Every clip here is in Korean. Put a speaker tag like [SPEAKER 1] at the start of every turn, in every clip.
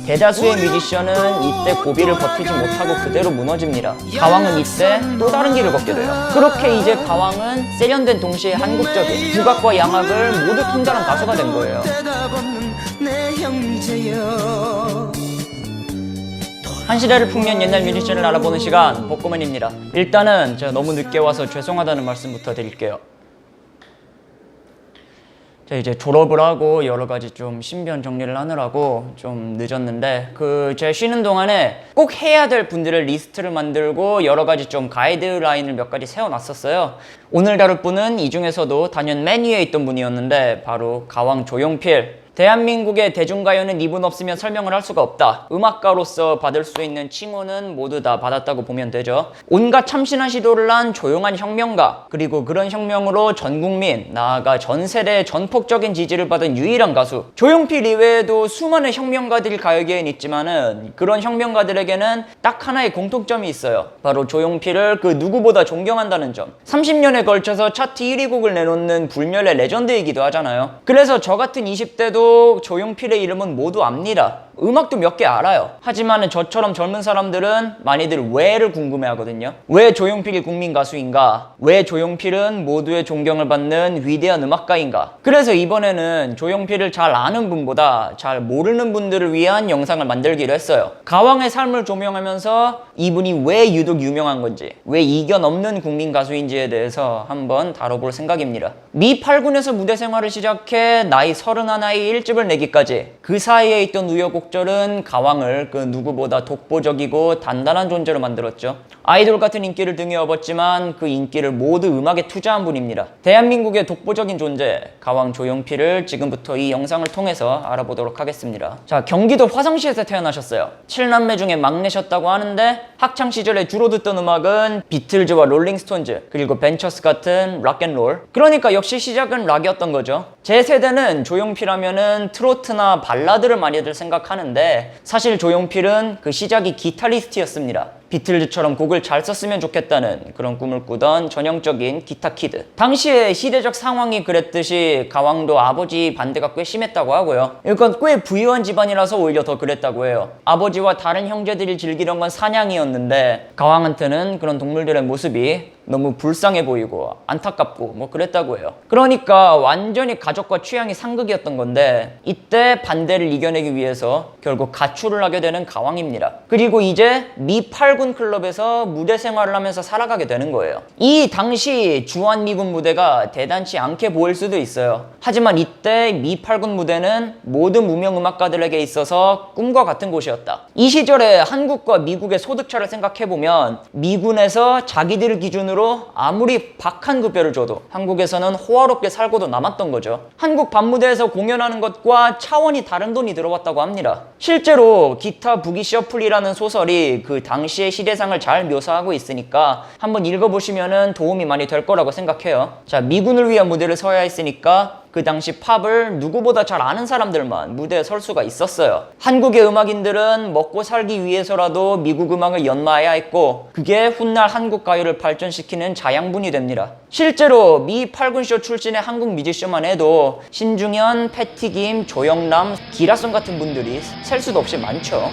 [SPEAKER 1] 대다수의 뮤지션은 이때 고비를 버티지 못하고 그대로 무너집니다. 가왕은 이때 또 다른 길을 걷게 돼요. 그렇게 이제 가왕은 세련된 동시에 한국적인 국악과 양악을 모두 통달한 가수가 된 거예요. 한 시대를 풍미한 옛날 뮤지션을 알아보는 시간, 복고맨입니다. 일단은 제가 너무 늦게 와서 죄송하다는 말씀부터 드릴게요. 제가 이제 졸업을 하고 여러 가지 좀 신변 정리를 하느라고 좀 늦었는데 제가 쉬는 동안에 꼭 해야 될 분들의 리스트를 만들고 여러 가지 좀 가이드라인을 몇 가지 세워놨었어요. 오늘 다룰 분은 이 중에서도 단연 맨 위에 있던 분이었는데 바로 가왕 조용필. 대한민국의 대중가요는 이분 없으면 설명을 할 수가 없다. 음악가로서 받을 수 있는 칭호는 모두 다 받았다고 보면 되죠. 온갖 참신한 시도를 한 조용한 혁명가, 그리고 그런 혁명으로 전 국민, 나아가 전 세대의 전폭적인 지지를 받은 유일한 가수. 조용필 이외에도 수많은 혁명가들이 가요계엔 있지만은 그런 혁명가들에게는 딱 하나의 공통점이 있어요. 바로 조용필을 그 누구보다 존경한다는 점. 30년에 걸쳐서 차트 1위 곡을 내놓는 불멸의 레전드이기도 하잖아요. 그래서 저 같은 20대도 조용필의 이름은 모두 압니다. 음악도 몇 개 알아요. 하지만 저처럼 젊은 사람들은 많이들 왜를 궁금해하거든요. 왜 조용필이 국민 가수인가? 왜 조용필은 모두의 존경을 받는 위대한 음악가인가? 그래서 이번에는 조용필을 잘 아는 분보다 잘 모르는 분들을 위한 영상을 만들기로 했어요. 가왕의 삶을 조명하면서 이분이 왜 유독 유명한 건지, 왜 이견 없는 국민 가수인지에 대해서 한번 다뤄볼 생각입니다. 미 8군에서 무대 생활을 시작해 나이 31에 1집을 내기까지 그 사이에 있던 우여곡절은 가왕을 그 누구보다 독보적이고 단단한 존재로 만들었죠. 아이돌 같은 인기를 등에 업었지만 그 인기를 모두 음악에 투자한 분입니다. 대한민국의 독보적인 존재 가왕 조용필을 지금부터 이 영상을 통해서 알아보도록 하겠습니다. 자, 경기도 화성시에서 태어나셨어요. 7남매 중에 막내셨다고 하는데 학창 시절에 주로 듣던 음악은 비틀즈와 롤링스톤즈, 그리고 벤처스 같은 락앤롤. 그러니까 역시 시작은 락이었던 거죠. 제 세대는 조용필 하면은 트로트나 발라드를 많이들 생각하는데 사실 조용필은 그 시작이 기타리스트였습니다. 비틀즈처럼 곡을 잘 썼으면 좋겠다는 그런 꿈을 꾸던 전형적인 기타 키드. 당시에 시대적 상황이 그랬듯이 가왕도 아버지 반대가 꽤 심했다고 하고요. 이건 꽤 부유한 집안이라서 오히려 더 그랬다고 해요. 아버지와 다른 형제들이 즐기던 건 사냥이었는데 가왕한테는 그런 동물들의 모습이 너무 불쌍해 보이고 안타깝고 뭐 그랬다고 해요. 그러니까 완전히 가족과 취향이 상극이었던 건데 이때 반대를 이겨내기 위해서 결국 가출을 하게 되는 가왕입니다. 그리고 이제 미 8군 클럽에서 무대 생활을 하면서 살아가게 되는 거예요. 이 당시 주한미군 무대가 대단치 않게 보일 수도 있어요. 하지만 이때 미 8군 무대는 모든 무명 음악가들에게 있어서 꿈과 같은 곳이었다. 이 시절에 한국과 미국의 소득차를 생각해보면 미군에서 자기들 기준으로 아무리 박한 급여를 줘도 한국에서는 호화롭게 살고도 남았던 거죠. 한국 밤무대에서 공연하는 것과 차원이 다른 돈이 들어왔다고 합니다. 실제로 기타 부기 셔플이라는 소설이 그 당시의 시대상을 잘 묘사하고 있으니까 한번 읽어보시면 도움이 많이 될 거라고 생각해요. 자, 미군을 위한 무대를 서야 했으니까 그 당시 팝을 누구보다 잘 아는 사람들만 무대에 설 수가 있었어요. 한국의 음악인들은 먹고 살기 위해서라도 미국 음악을 연마해야 했고 그게 훗날 한국 가요를 발전시키는 자양분이 됩니다. 실제로 미 8군쇼 출신의 한국 뮤지션만 해도 신중현, 패티김, 조영남, 기라성 같은 분들이 셀 수도 없이 많죠.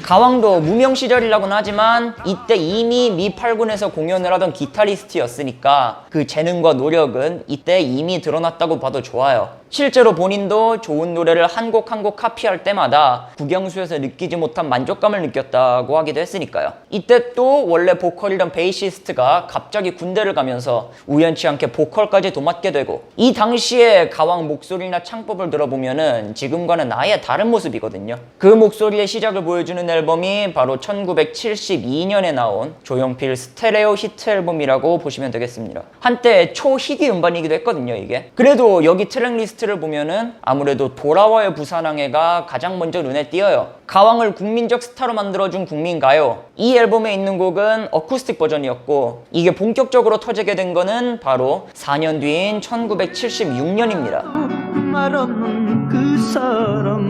[SPEAKER 1] 가왕도 무명 시절이라고는 하지만 이때 이미 미 8군에서 공연을 하던 기타리스트였으니까 그 재능과 노력은 이때 이미 드러났다고 봐도 좋아요. 실제로 본인도 좋은 노래를 한 곡 한 곡 카피할 때마다 국영수에서 느끼지 못한 만족감을 느꼈다고 하기도 했으니까요. 이때 또 원래 보컬이던 베이시스트가 갑자기 군대를 가면서 우연치 않게 보컬까지 도맡게 되고 이 당시에 가왕 목소리나 창법을 들어보면은 지금과는 아예 다른 모습이거든요. 그 목소리의 시작을 보여주는 앨범이 바로 1972년에 나온 조용필 스테레오 히트 앨범이라고 보시면 되겠습니다. 한때 초희귀 음반이기도 했거든요, 이게. 그래도 여기 트랙리스트 리스트를 보면은 아무래도 돌아와요 부산항해가 가장 먼저 눈에 띄어요. 가왕을 국민적 스타로 만들어준 국민가요. 이 앨범에 있는 곡은 어쿠스틱 버전이었고 이게 본격적으로 터지게 된 거는 바로 4년 뒤인 1976년입니다.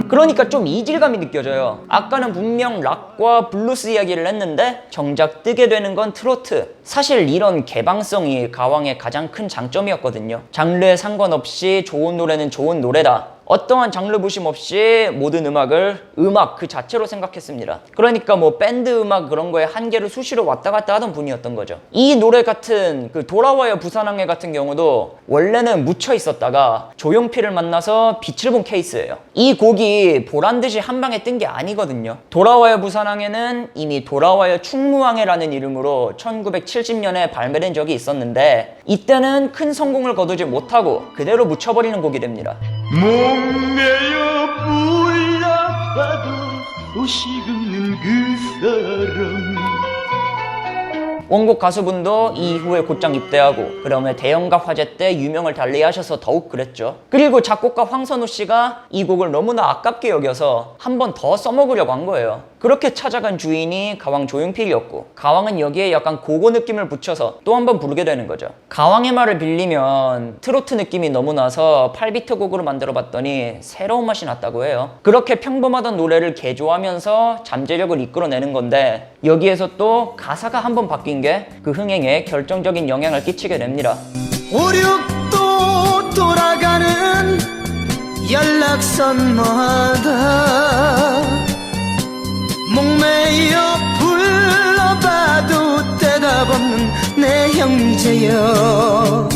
[SPEAKER 1] 그러니까 좀 이질감이 느껴져요. 아까는 분명 락과 블루스 이야기를 했는데 정작 뜨게 되는 건 트로트. 사실 이런 개방성이 가왕의 가장 큰 장점이었거든요. 장르에 상관없이 좋은 노래는 좋은 노래다. 어떠한 장르 부심 없이 모든 음악을 음악 그 자체로 생각했습니다. 그러니까 뭐 밴드 음악 그런 거에 한계를 수시로 왔다 갔다 하던 분이었던 거죠. 이 노래 같은 그 돌아와요 부산항해 같은 경우도 원래는 묻혀 있었다가 조용필을 만나서 빛을 본 케이스예요. 이 곡이 보란 듯이 한 방에 뜬 게 아니거든요. 돌아와요 부산항해는 이미 돌아와요 충무항해라는 이름으로 1970년에 발매된 적이 있었는데 이때는 큰 성공을 거두지 못하고 그대로 묻혀버리는 곡이 됩니다.
[SPEAKER 2] 목매여 불러봐도 오식없는 그 사람.
[SPEAKER 1] 원곡 가수분도 이후에 곧장 입대하고 그러면 대형가 화제 때 유명을 달리하셔서 더욱 그랬죠. 그리고 작곡가 황선우 씨가 이 곡을 너무나 아깝게 여겨서 한 번 더 써먹으려고 한 거예요. 그렇게 찾아간 주인이 가왕 조용필이었고 가왕은 여기에 약간 고고 느낌을 붙여서 또 한 번 부르게 되는 거죠. 가왕의 말을 빌리면 트로트 느낌이 너무 나서 8비트 곡으로 만들어 봤더니 새로운 맛이 났다고 해요. 그렇게 평범하던 노래를 개조하면서 잠재력을 이끌어내는 건데 여기에서 또 가사가 한 번 바뀐 게 그 흥행에 결정적인 영향을 끼치게 됩니다.
[SPEAKER 2] 오륙도 돌아가는 연락선마다 목매여 불러봐도 대답 없는 내 형제여.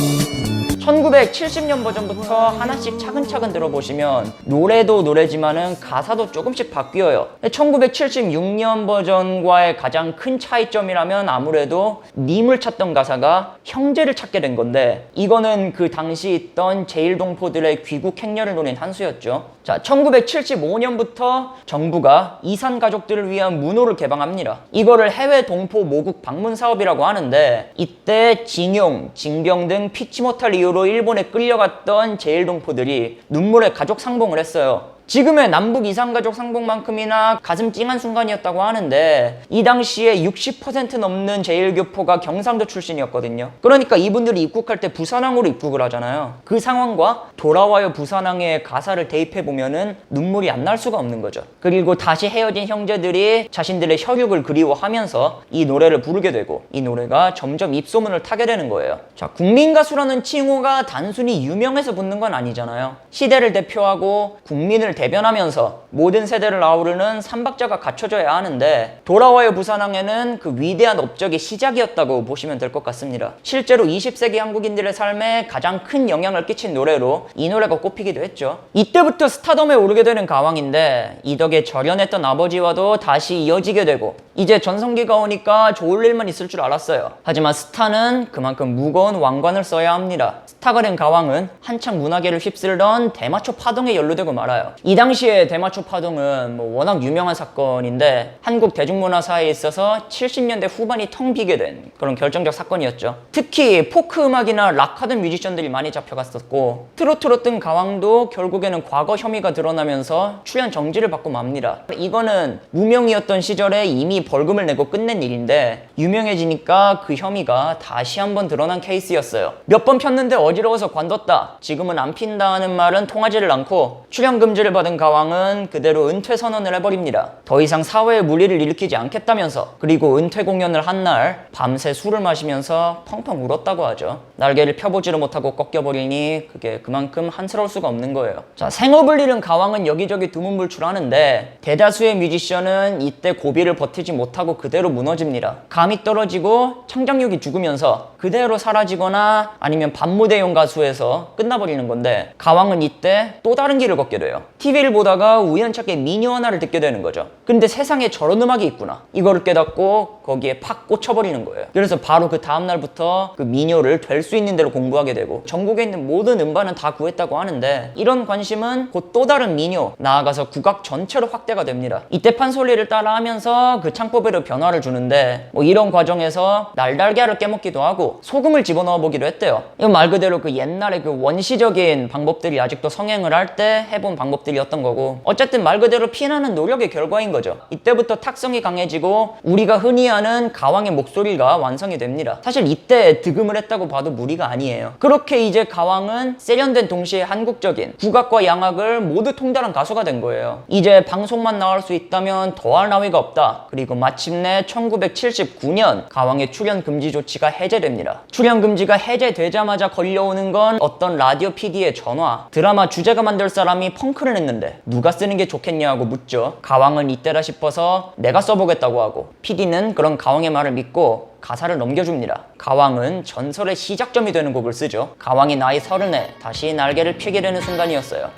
[SPEAKER 1] 1970년 버전부터 하나씩 차근차근 들어보시면 노래도 노래지만은 가사도 조금씩 바뀌어요. 1976년 버전과의 가장 큰 차이점이라면 아무래도 님을 찾던 가사가 형제를 찾게 된 건데 이거는 그 당시 있던 제일동포들의 귀국 행렬을 노린 한 수였죠. 자, 1975년부터 정부가 이산 가족들을 위한 문호를 개방합니다. 이거를 해외 동포 모국 방문 사업이라고 하는데 이때 징용, 징병 등 피치 못할 이유로 일본에 끌려갔던 제일동포들이 눈물의 가족 상봉을 했어요. 지금의 남북 이산가족 상봉만큼이나 가슴 찡한 순간이었다고 하는데 이 당시에 60% 넘는 제일교포가 경상도 출신이었거든요. 그러니까 이분들이 입국할 때 부산항으로 입국을 하잖아요. 그 상황과 돌아와요 부산항의 가사를 대입해보면은 눈물이 안 날 수가 없는 거죠. 그리고 다시 헤어진 형제들이 자신들의 혈육을 그리워하면서 이 노래를 부르게 되고 이 노래가 점점 입소문을 타게 되는 거예요. 자, 국민가수라는 칭호가 단순히 유명해서 붙는 건 아니잖아요. 시대를 대표하고 국민을 대변하면서 모든 세대를 아우르는 삼박자가 갖춰져야 하는데 돌아와요 부산항해는 그 위대한 업적의 시작이었다고 보시면 될 것 같습니다. 실제로 20세기 한국인들의 삶에 가장 큰 영향을 끼친 노래로 이 노래가 꼽히기도 했죠. 이때부터 스타덤에 오르게 되는 가왕인데 이 덕에 절연했던 아버지와도 다시 이어지게 되고 이제 전성기가 오니까 좋을 일만 있을 줄 알았어요. 하지만 스타는 그만큼 무거운 왕관을 써야 합니다. 스타가 된 가왕은 한창 문화계를 휩쓸던 대마초 파동에 연루되고 말아요. 이 당시에 대마초 파동은 워낙 유명한 사건인데 한국 대중문화사에 있어서 70년대 후반이 텅 비게 된 그런 결정적 사건이었죠. 특히 포크 음악이나 락하던 뮤지션들이 많이 잡혀갔었고 트로트로 뜬 가왕도 결국에는 과거 혐의가 드러나면서 출연 정지를 받고 맙니다. 이거는 무명이었던 시절에 이미 벌금을 내고 끝낸 일인데 유명해지니까 그 혐의가 다시 한번 드러난 케이스였어요. 몇 번 폈는데 어지러워서 관뒀다. 지금은 안 핀다는 말은 통하지를 않고 출연 금지를 받은 가왕은 그대로 은퇴 선언을 해버립니다. 더 이상 사회에 물의를 일으키지 않겠다면서 그리고 은퇴 공연을 한 날 밤새 술을 마시면서 펑펑 울었다고 하죠. 날개를 펴보지를 못하고 꺾여버리니 그게 그만큼 한스러울 수가 없는 거예요. 자, 생업을 잃은 가왕은 여기저기 두문불출하는데 대다수의 뮤지션은 이때 고비를 버티지 못하고 그대로 무너집니다. 감이 떨어지고 창작력이 죽으면서 그대로 사라지거나 아니면 밤무대용 가수에서 끝나버리는 건데 가왕은 이때 또 다른 길을 걷게 돼요. TV를 보다가 우연찮게 미니어 하나를 듣게 되는 거죠. 근데 세상에 저런 음악이 있구나. 이거를 깨닫고 거기에 팍 꽂혀버리는 거예요. 그래서 바로 그 다음날부터 그 미니어를 될 수 있는 대로 공부하게 되고 전국에 있는 모든 음반은 다 구했다고 하는데 이런 관심은 곧 또 다른 미니어, 나아가서 국악 전체로 확대가 됩니다. 이때 판소리를 따라하면서 그 창법에도 변화를 주는데 뭐 이런 과정에서 날달걀을 깨먹기도 하고 소금을 집어넣어 보기도 했대요. 이건 말 그대로 그 옛날에 그 원시적인 방법들이 아직도 성행을 할 때 해본 방법들이었던 거고 어쨌든 말 그대로 피나는 노력의 결과인 거죠. 이때부터 탁성이 강해지고 우리가 흔히 아는 가왕의 목소리가 완성이 됩니다. 사실 이때 득음을 했다고 봐도 무리가 아니에요. 그렇게 이제 가왕은 세련된 동시에 한국적인 국악과 양악을 모두 통달한 가수가 된 거예요. 이제 방송만 나올 수 있다면 더할 나위가 없다. 그리고 마침내 1979년 가왕의 출연 금지 조치가 해제됩니다. 출연 금지가 해제되자마자 걸려오는 건 어떤 라디오 PD의 전화. 드라마 주제가 만들 사람이 펑크를 했는데 누가 쓰는 게 좋겠냐고 묻죠. 가왕은 이때라 싶어서 내가 써보겠다고 하고 PD는 그런 가왕의 말을 믿고 가사를 넘겨줍니다. 가왕은 전설의 시작점이 되는 곡을 쓰죠. 가왕이 나이 30에 다시 날개를 펴게 되는 순간이었어요.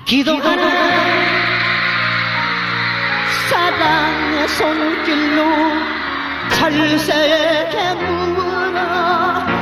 [SPEAKER 2] 기도하라 사랑의 손길로 철새에게 물어